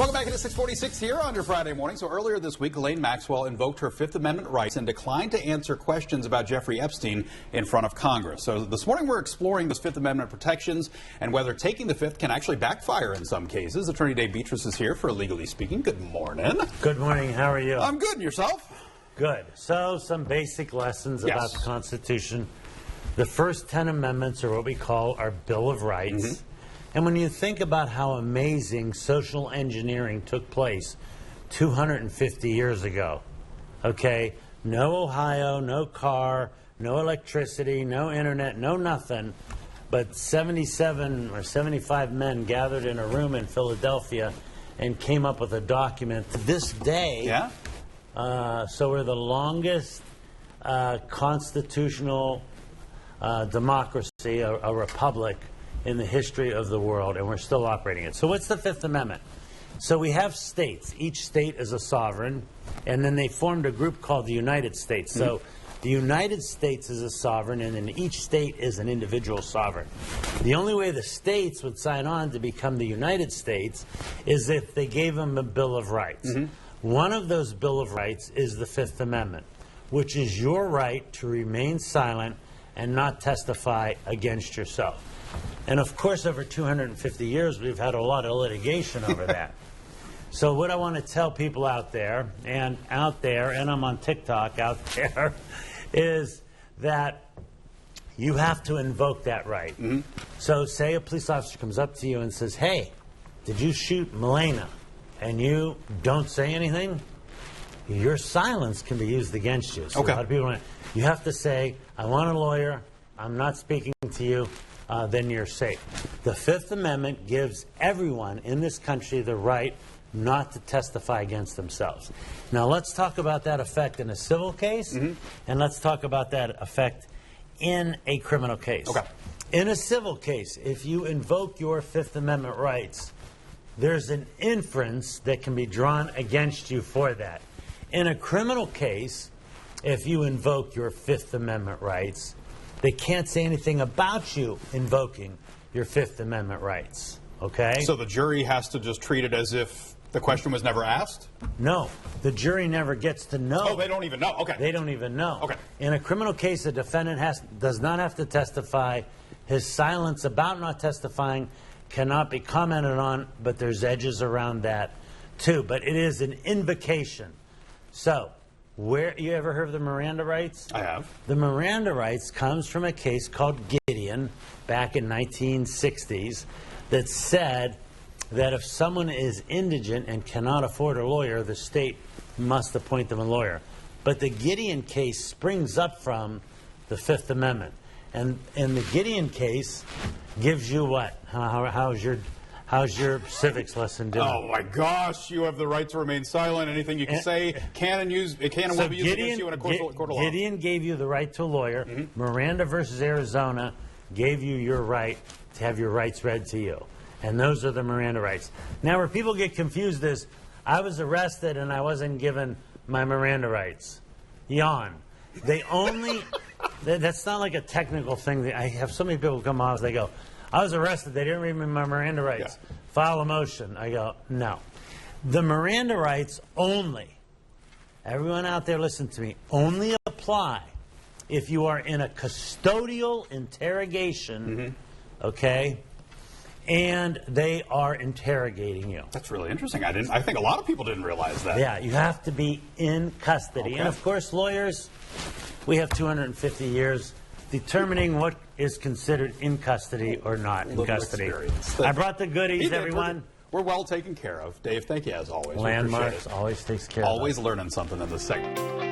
Welcome back into 646 here on your Friday morning. So earlier this week, Ghislaine Maxwell invoked her Fifth Amendment rights and declined to answer questions about Jeffrey Epstein in front of Congress. So this morning we're exploring those Fifth Amendment protections and whether taking the Fifth can actually backfire in some cases. Attorney Dave Betras is here for Legally Speaking. Good morning. Good morning. How are you? I'm good. And yourself? Good. So some basic lessons about the Constitution. The first 10 amendments are what we call our Bill of Rights. And when you think about how amazing social engineering took place 250 years ago, okay, no Ohio, no car, no electricity, no internet, no nothing, but 77 or 75 men gathered in a room in Philadelphia and came up with a document to this day. So we're the longest constitutional democracy, a republic, in the history of the world, and we're still operating it. So what's the Fifth Amendment? So we have states. Each state is a sovereign, and then they formed a group called the United States. So the United States is a sovereign, and then each state is an individual sovereign. The only way the states would sign on to become the United States is if they gave them a Bill of Rights. One of those Bill of Rights is the Fifth Amendment, which is your right to remain silent and not testify against yourself. And of course, over 250 years, we've had a lot of litigation over that. So what I want to tell people out there, and I'm on TikTok out there, is that you have to invoke that right. So say a police officer comes up to you and says, hey, did you shoot Milena? And you don't say anything, your silence can be used against you. So a lot of people, you have to say, I want a lawyer, I'm not speaking to you. Then you're safe. The Fifth Amendment gives everyone in this country the right not to testify against themselves. Now let's talk about that effect in a civil case, and let's talk about that effect in a criminal case. In a civil case, if you invoke your Fifth Amendment rights, there's an inference that can be drawn against you for that. In a criminal case, if you invoke your Fifth Amendment rights, they can't say anything about you invoking your Fifth Amendment rights, okay? So the jury has to just treat it as if the question was never asked? No, the jury never gets to know. Oh, they don't even know, They don't even know. Okay. In a criminal case, the defendant does not have to testify. His silence about not testifying cannot be commented on, but there's edges around that too. But it is an invocation. So, you ever heard of the Miranda rights? I have. The Miranda rights comes from a case called Gideon back in 1960s that said that if someone is indigent and cannot afford a lawyer, the state must appoint them a lawyer. But the Gideon case springs up from the Fifth Amendment. And the Gideon case gives you what? How's your civics lesson doing? Oh my gosh, you have the right to remain silent. Anything you can say can and will be used against you in a court of law. Gideon gave you the right to a lawyer. Miranda versus Arizona gave you your right to have your rights read to you. And those are the Miranda rights. Now where people get confused is, I was arrested and I wasn't given my Miranda rights. Yawn. They only, that's not like a technical thing. I have so many people come on, they go, I was arrested, they didn't read me my Miranda rights. File a motion. I go, no. The Miranda rights only, everyone out there listen to me, only apply if you are in a custodial interrogation, okay, and they are interrogating you. That's really interesting. I think a lot of people didn't realize that. Yeah, you have to be in custody. And of course, lawyers, we have 250 years determining what is considered in custody or not in custody. I brought the goodies, everyone. We're well taken care of. Dave, thank you as always. Landmarks always takes care of us. Always learning something in this segment.